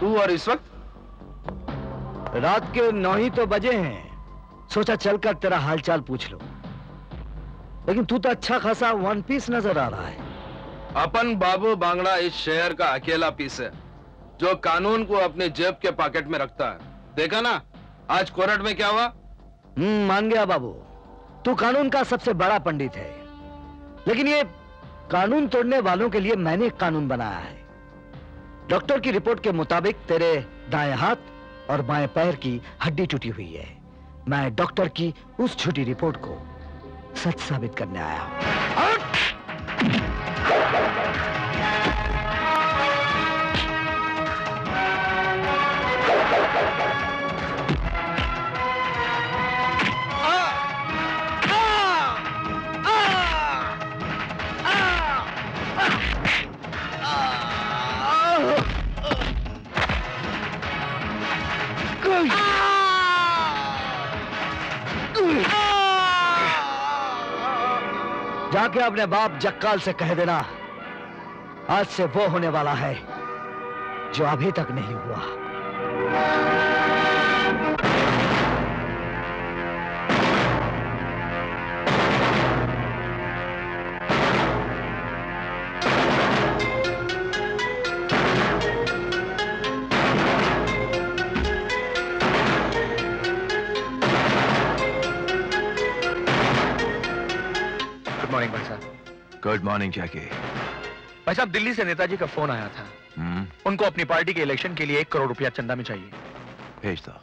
बाबू और इस वक्त? रात के 9 ही तो बजे हैं। सोचा चलकर तेरा हालचाल पूछ लो। लेकिन तू तो अच्छा खासा वन पीस नजर आ रहा है। अपन बाबू बांगड़ा इस शहर का अकेला पीस है जो कानून को अपने जेब के पॉकेट में रखता है। देखा ना आज कोर्ट में क्या हुआ? मान गया बाबू, तू कानून का सबसे बड़ा पंडित है। लेकिन ये कानून तोड़ने वालों के लिए मैंने एक कानून बनाया है। डॉक्टर की रिपोर्ट के मुताबिक तेरे दाएं हाथ और बाएं पैर की हड्डी टूटी हुई है। मैं डॉक्टर की उस झूठी रिपोर्ट को सच साबित करने आया हूं। जाके अपने बाप जक्काल से कह देना आज से वो होने वाला है जो अभी तक नहीं हुआ। गुड मॉर्निंग जैकी। भाई साहब दिल्ली से नेताजी का फोन आया था। उनको अपनी पार्टी के इलेक्शन के लिए 1 करोड़ रुपया चंदा में चाहिए। भेज दो।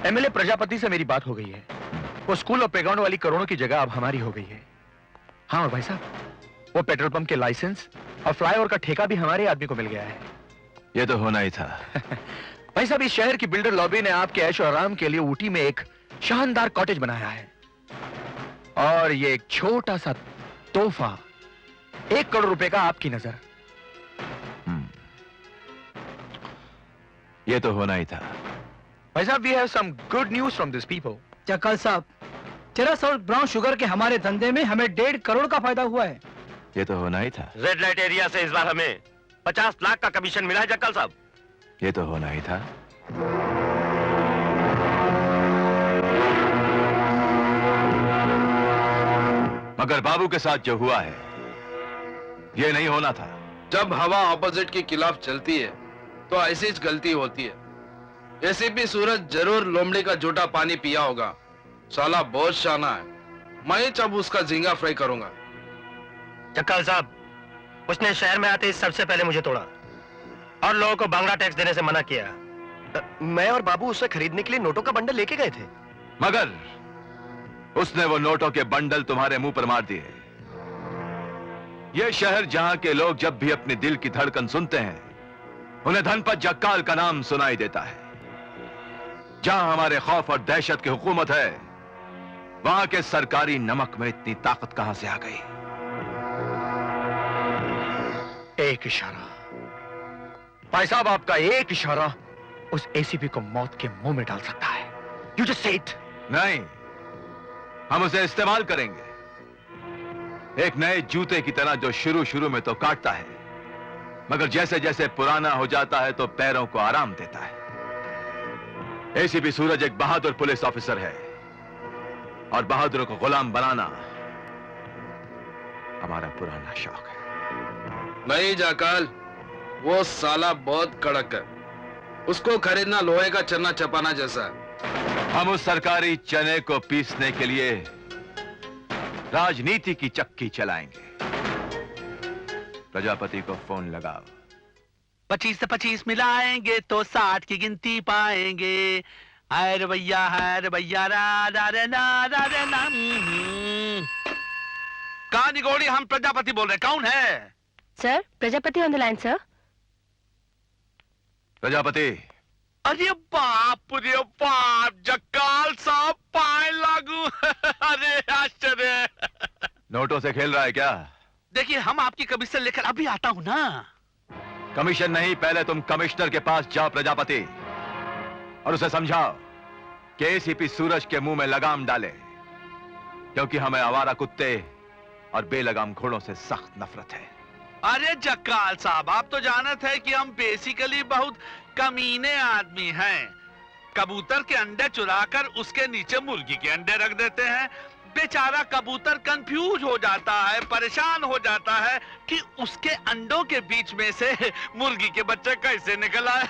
एमएलए प्रजापति से मेरी बात हो गई है। वो स्कूल और प्लेग्राउंड वाली करोड़ों की जगह अब हमारी हो गई है। हाँ और भाई साहब वो पेट्रोल पंप के लाइसेंस और फ्लाईओवर का ठेका भी हमारे आदमी को मिल गया है। ये तो होना ही था। भाई साहब इस शहर की बिल्डर लॉबी ने आपके ऐशो आराम के लिए ऊटी में एक शानदार कॉटेज बनाया है और ये एक छोटा सा तोहफा 1 करोड़ रुपए का आपकी नजर। ये तो होना ही था। भाई साहब we have some good news from this people. चक्कल साहब चरस और ब्राउन शुगर के हमारे धंधे में हमें 1.5 करोड़ का फायदा हुआ है। ये तो होना ही था। रेड लाइट एरिया से इस बार हमें 50 लाख का कमीशन मिला है जक्कल साहब। ये तो होना ही था। मगर बाबू के साथ जो हुआ है ये नहीं होना था। जब हवा ऑपोजिट के खिलाफ चलती है तो ऐसी गलती होती है। एसीपी सूरज जरूर लोमड़ी का झूठा पानी पिया होगा। साला बहुत शाना है। मैं जब उसका झींगा फ्राई करूंगा। जक्कल साहब उसने शहर में आते ही सबसे पहले मुझे तोड़ा और लोगों को बांग्ला टैक्स देने से मना किया। मैं और बाबू उसे खरीदने के लिए नोटों का बंडल लेके गए थे मगर उसने वो नोटों के बंडल तुम्हारे मुंह पर मार दिए। ये शहर जहां के लोग जब भी अपने दिल की धड़कन सुनते हैं उन्हें धनपत जक्काल का नाम सुनाई देता है। जहां हमारे खौफ और दहशत की हुकूमत है वहां के सरकारी नमक में इतनी ताकत कहां से आ गई? एक इशारा भाई साहब, आपका एक इशारा उस एसीपी को मौत के मुंह में डाल सकता है। You just say it. नहीं, हम उसे इस्तेमाल करेंगे एक नए जूते की तरह जो शुरू में तो काटता है मगर जैसे जैसे पुराना हो जाता है तो पैरों को आराम देता है। एसीपी सूरज एक बहादुर पुलिस ऑफिसर है और बहादुरों को गुलाम बनाना हमारा पुराना शौक है। नहीं जाकाल, वो साला बहुत कड़क है। उसको खरीदना लोहे का चना चपाना जैसा है। हम उस सरकारी चने को पीसने के लिए राजनीति की चक्की चलाएंगे। प्रजापति को फोन लगाओ। 25 से 25 मिलाएंगे तो 60 की गिनती पाएंगे। हाय रे भैया रा रे ना कहा निगोड़ी, हम प्रजापति बोल रहे। कौन है? Sir, Prajapati on the line sir. Prajapati. अरे बाप रे बाप, जक्काल साहब पाए लागू। अरे आश्चर्य। नोटों से खेल रहा है क्या? देखिए हम आपकी कमीशन लेकर अभी आता हूं ना। कमीशन नहीं, पहले तुम कमिश्नर के पास जाओ प्रजापति और उसे समझाओ कि एसीपी सूरज के मुंह में लगाम डाले, क्योंकि हमें आवारा कुत्ते और बेलगाम घोड़ों से सख्त नफरत है। अरे जक्काल साहब, आप तो जानते हैं कि हम बेसिकली बहुत कमीने आदमी हैं। कबूतर के अंडे चुराकर उसके नीचे मुर्गी के अंडे रख देते हैं। बेचारा कबूतर कंफ्यूज हो जाता है, परेशान हो जाता है कि उसके अंडों के बीच में से मुर्गी के बच्चे कैसे निकल आए।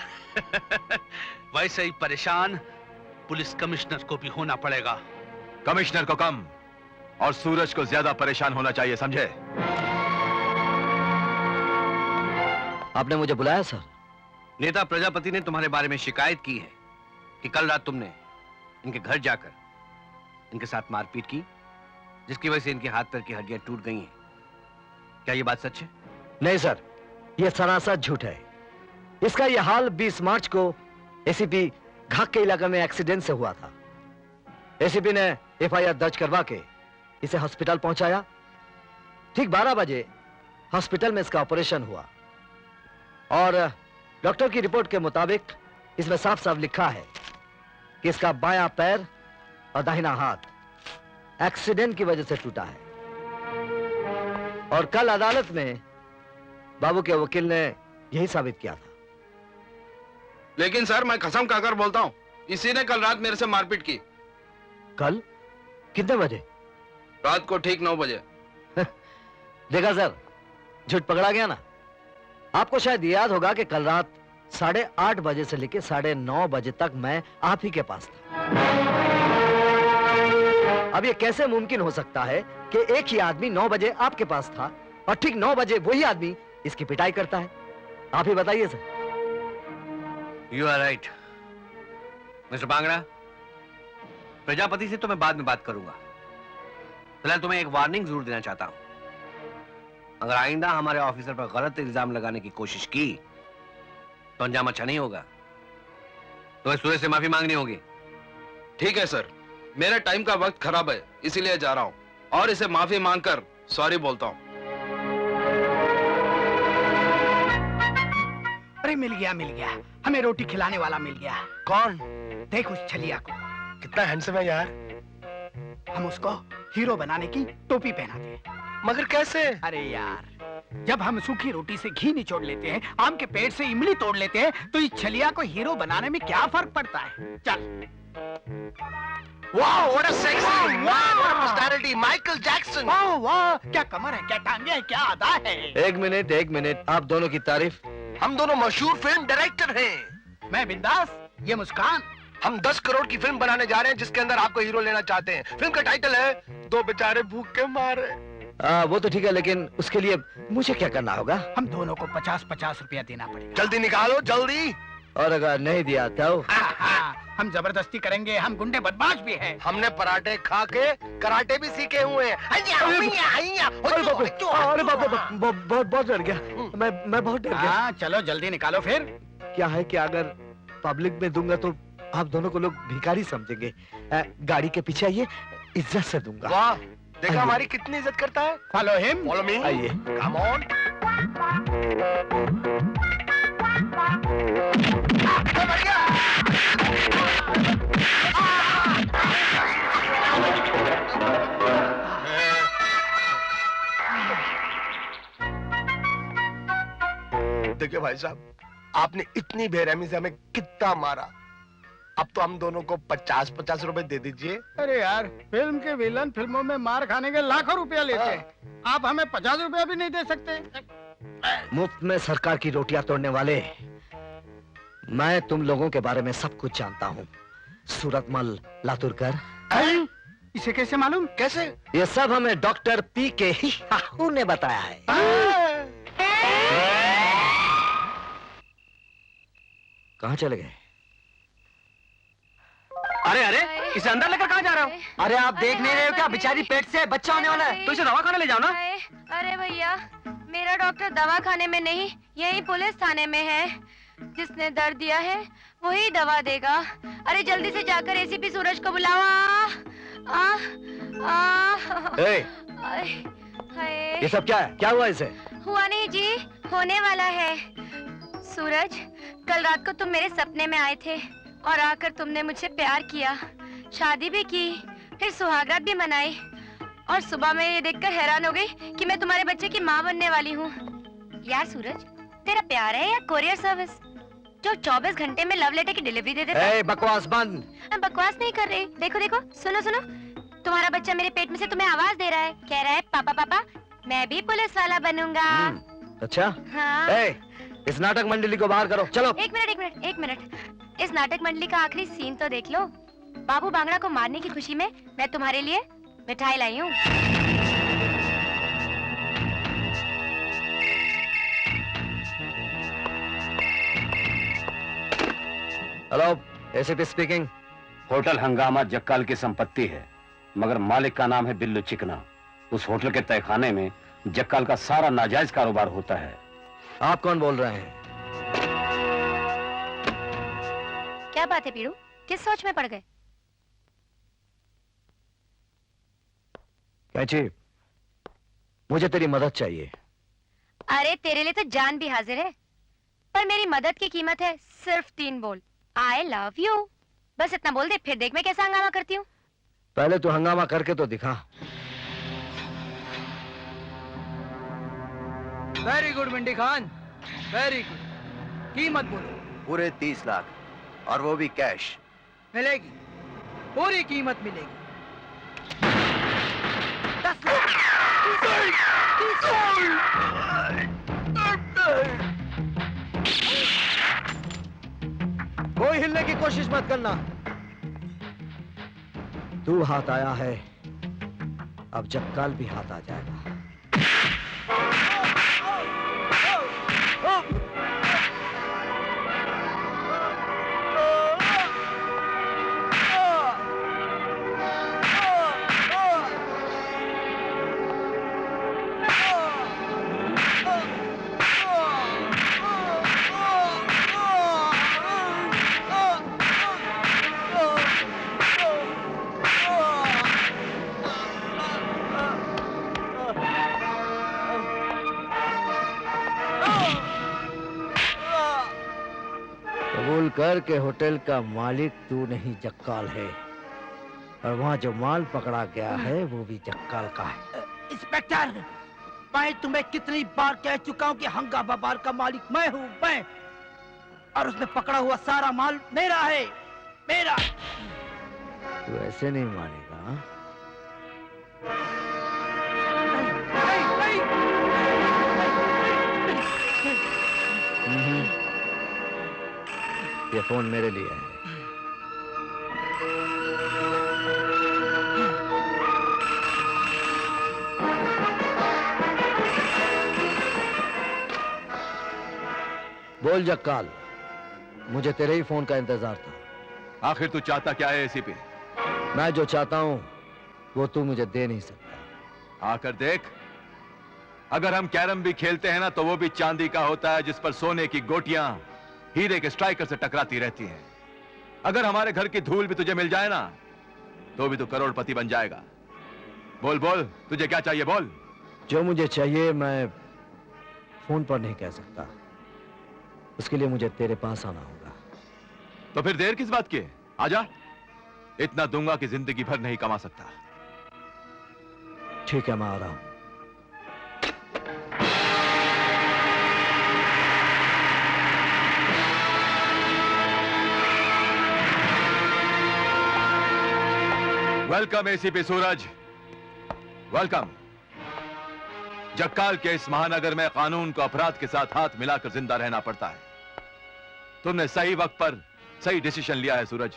वैसे ही परेशान पुलिस कमिश्नर को भी होना पड़ेगा। कमिश्नर को कम और सूरज को ज्यादा परेशान होना चाहिए, समझे? आपने मुझे बुलाया सर? नेता प्रजापति ने तुम्हारे बारे में शिकायत की है कि कल रात तुमने इनके घर जाकर इनके साथ मारपीट की, जिसकी वजह से इनके हाथ पैर की हड्डियां टूट गई हैं। क्या ये बात सच है? नहीं सर, यह सरासर झूठ है। इसका यह हाल 20 मार्च को एसीपी घाक के इलाके में एक्सीडेंट से हुआ था। एसीपी ने एफआईआर दर्ज करवा के इसे हॉस्पिटल पहुंचाया। ठीक 12 बजे हॉस्पिटल में इसका ऑपरेशन हुआ और डॉक्टर की रिपोर्ट के मुताबिक इसमें साफ साफ लिखा है कि इसका बायां पैर और दाहिना हाथ एक्सीडेंट की वजह से टूटा है। और कल अदालत में बाबू के वकील ने यही साबित किया था। लेकिन सर, मैं कसम खाकर बोलता हूँ, इसी ने कल रात मेरे से मारपीट की। कल कितने बजे? रात को ठीक 9 बजे। देखा सर, झूठ पकड़ा गया ना। आपको शायद याद होगा कि कल रात 8:30 बजे से लेकर 9:30 बजे तक मैं आप ही के पास था। अब ये कैसे मुमकिन हो सकता है कि एक ही आदमी 9 बजे आपके पास था और ठीक 9 बजे वही आदमी इसकी पिटाई करता है? आप ही बताइए sir. You are right mister Bangda. Prajapati से तो मैं बाद में बात करूंगा। फिलहाल तुम्हें एक वार्निंग जरूर देना चाहता हूं। अगर आइंदा हमारे ऑफिसर पर गलत इल्जाम लगाने की कोशिश की तो अंजाम अच्छा नहीं होगा। तुम्हें सूरज से माफी मांगनी होगी। ठीक है सर, मेरा टाइम का वक्त खराब है, इसीलिए जा रहा हूँ और इसे माफी मांगकर सॉरी बोलता हूँ। अरे मिल गया, हमें रोटी खिलाने वाला मिल गया। कौन? देख उस छलिया को, कितना हैंडसम है यार। हम उसको हीरो बनाने की टोपी पहनाते हैं। मगर कैसे? अरे यार, जब हम सूखी रोटी से घी निचोड़ लेते हैं, आम के पेड़ से इमली तोड़ लेते हैं, तो इस छलिया को हीरो बनाने में क्या फर्क पड़ता है? चल। वाह, what a sexy man, what a personality, Michael Jackson. वाह वाह, क्या कमर है, क्या टांगे हैं, क्या अदा है। एक मिनट, आप दोनों की तारीफ। हम दोनों मशहूर फिल्म डायरेक्टर हैं। मैं बिंदास, ये मुस्कान। हम 10 करोड़ की फिल्म बनाने जा रहे हैं जिसके अंदर आपको हीरो लेना चाहते हैं। फिल्म का टाइटल है दो बेचारे भूख के मारे। वो तो ठीक है, लेकिन उसके लिए मुझे क्या करना होगा? हम दोनों को 50-50 रुपया देना पड़ेगा। जल्दी निकालो, जल्दी। और अगर नहीं दिया तो? हम जबरदस्ती करेंगे, हम गुंडे बदमाश भी हैं। हमने पराठे खा के कराटे भी सीखे हुए हैं। अरे बाप रे, बहुत डर गया। मैं बहुत डर गया। हाँ, चलो जल्दी निकालो फिर। क्या है कि अगर पब्लिक में दूंगा तो आप दोनों को लोग भिखारी समझेंगे। गाड़ी के पीछे आइए, इज्जत से दूंगा। वाह, देखा हमारी कितनी इज्जत करता है। Follow him. Follow me. आइए। Come on. देखिए भाई साहब, आपने इतनी बेरहमी से हमें कितना मारा। अब तो हम दोनों को 50-50 रुपए दे दीजिए। अरे यार, फिल्म के विलन फिल्मों में मार खाने के लाखों रुपया लेते हैं, आप हमें 50 रुपया भी नहीं दे सकते? मुफ्त में सरकार की रोटियां तोड़ने वाले, मैं तुम लोगों के बारे में सब कुछ जानता हूँ। सूरतमल लातुरकर। इसे कैसे मालूम? कैसे? ये सब हमें डॉक्टर पी के ही हाहू ने बताया है। कहाँ चले गए? अरे अरे, इसे अंदर लेकर कहाँ जा रहे हो? अरे आप देख नहीं रहे हो क्या? बेचारी पेट से बच्चा होने वाला है, तो इसे दवाखाने ले जाओ ना। अरे भैया, मेरा डॉक्टर दवाखाने में नहीं, यही पुलिस थाने में है। जिसने दर्द दिया है वही दवा देगा। अरे जल्दी से जाकर एसीपी सूरज को बुलाओ। ये सब क्या है? क्या हुआ इसे? हुआ नहीं जी, होने वाला है। सूरज, कल रात को तुम मेरे सपने में आए थे और आकर तुमने मुझसे प्यार किया, शादी भी की, फिर सुहागरात भी मनाई और सुबह मैं ये देखकर हैरान हो गई कि मैं तुम्हारे बच्चे की माँ बनने वाली हूँ। यार सूरज, तेरा प्यार है या कोरियर सर्विस जो 24 घंटे में लव लेटर की डिलीवरी दे देता है? ए, बकवास बंद। हम बकवास नहीं कर रहे। देखो देखो, सुनो सुनो, तुम्हारा बच्चा मेरे पेट में से तुम्हें आवाज दे रहा है, कह रहा है पापा पापा मैं भी पुलिस वाला बनूंगा। अच्छा। हाँ। ए, इस नाटक मंडली को बाहर करो, चलो। एक मिनट एक मिनट एक मिनट, इस नाटक मंडली का आखिरी सीन तो देख लो। बाबू बांगड़ा को मारने की खुशी में मैं तुम्हारे लिए मिठाई लाई हूँ। Hello, ACP speaking. होटल हंगामा जक्काल की संपत्ति है, मगर मालिक का नाम है बिल्लू चिकना। उस होटल के तहखाने में जक्काल का सारा नाजायज कारोबार होता है। आप कौन बोल रहे हैं? क्या बात है पीड़ू, किस सोच में पड़ गए? कैची, मुझे तेरी मदद चाहिए। अरे तेरे लिए तो जान भी हाजिर है, पर मेरी मदद की कीमत है सिर्फ 3 बोल। I love you. बस इतना बोल दे, फिर देख मैं कैसा हंगामा करती हूँ। पहले तू हंगामा करके तो दिखा। Very good Mindy Khan, very good. कीमत बोलो। पूरे 30 लाख, और वो भी कैश। मिलेगी, पूरी कीमत मिलेगी। 10 लाख। कोई हिलने की कोशिश मत करना। तू हाथ आया है, अब जक्काल भी हाथ आ जाएगा। कबूल कर के होटल का मालिक तू नहीं जक्काल है, और वहाँ जो माल पकड़ा गया है वो भी जक्काल का है। इंस्पेक्टर, मैं तुम्हें कितनी बार कह चुका हूँ कि हंगामा बार का मालिक मैं हूँ, मैं। और उसमें पकड़ा हुआ सारा माल मेरा है, मेरा। तू ऐसे नहीं मानेगा। हाँ? ये फोन मेरे लिए है। बोल जक्काल, मुझे तेरे ही फोन का इंतजार था। आखिर तू चाहता क्या है एसीपी? मैं जो चाहता हूं वो तू मुझे दे नहीं सकता। आकर देख, अगर हम कैरम भी खेलते हैं ना तो वो भी चांदी का होता है, जिस पर सोने की गोटियां हीरे के स्ट्राइकर से टकराती रहती हैं। अगर हमारे घर की धूल भी तुझे मिल जाए ना तो भी तू करोड़पति बन जाएगा। बोल बोल, तुझे क्या चाहिए बोल। जो मुझे चाहिए मैं फोन पर नहीं कह सकता, उसके लिए मुझे तेरे पास आना होगा। तो फिर देर किस बात की? आजा, इतना दूंगा कि जिंदगी भर नहीं कमा सकता। ठीक है, मैं आ रहा हूं। वेलकम एसीपी सूरज, वेलकम। जक्काल के इस महानगर में कानून को अपराध के साथ हाथ मिलाकर जिंदा रहना पड़ता है। तुमने सही वक्त पर सही डिसीजन लिया है सूरज।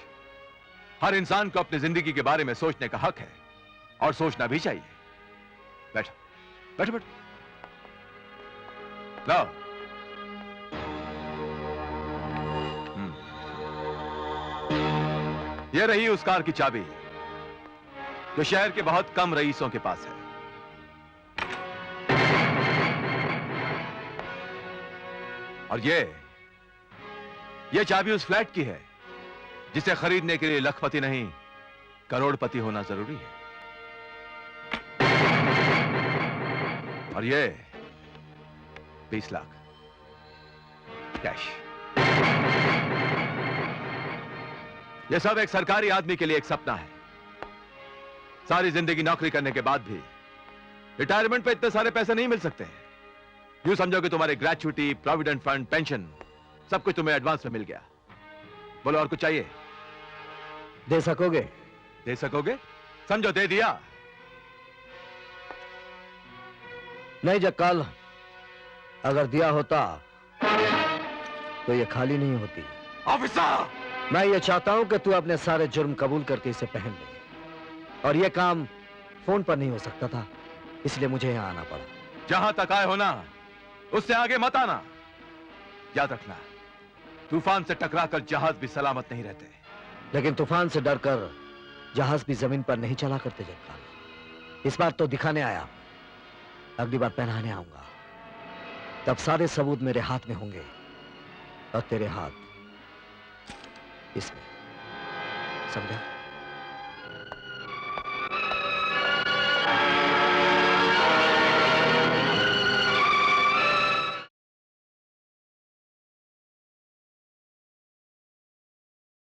हर इंसान को अपनी जिंदगी के बारे में सोचने का हक है, और सोचना भी चाहिए। बैठो बैठो बैठो। लो। ये रही उस कार की चाबी जो शहर के बहुत कम रईसों के पास है। और ये चाबी उस फ्लैट की है जिसे खरीदने के लिए लखपति नहीं करोड़पति होना जरूरी है। और ये 20 लाख कैश। ये सब एक सरकारी आदमी के लिए एक सपना है। सारी जिंदगी नौकरी करने के बाद भी रिटायरमेंट पे इतने सारे पैसे नहीं मिल सकते। यूं समझो कि तुम्हारे ग्रेचुइटी, प्रोविडेंट फंड, पेंशन सब कुछ तुम्हें एडवांस में मिल गया। बोलो और कुछ चाहिए? दे सकोगे? दे सकोगे? समझो दे दिया। नहीं जक्काल, अगर दिया होता तो ये खाली नहीं होती। ऑफिसर! मैं ये चाहता हूं कि तू अपने सारे जुर्म कबूल करके इसे पहन ले, और ये काम फोन पर नहीं हो सकता था, इसलिए मुझे यहां आना पड़ा। जहां तक आए हो ना, उससे आगे मत आना। याद रखना, तूफान से टकराकर जहाज भी सलामत नहीं रहते। लेकिन तूफान से डरकर जहाज भी जमीन पर नहीं चला करते जक्काल। इस बार तो दिखाने आया, अगली बार पहनाने आऊंगा। तब सारे सबूत मेरे हाथ में होंगे और तेरे हाथ इसमें, समझा?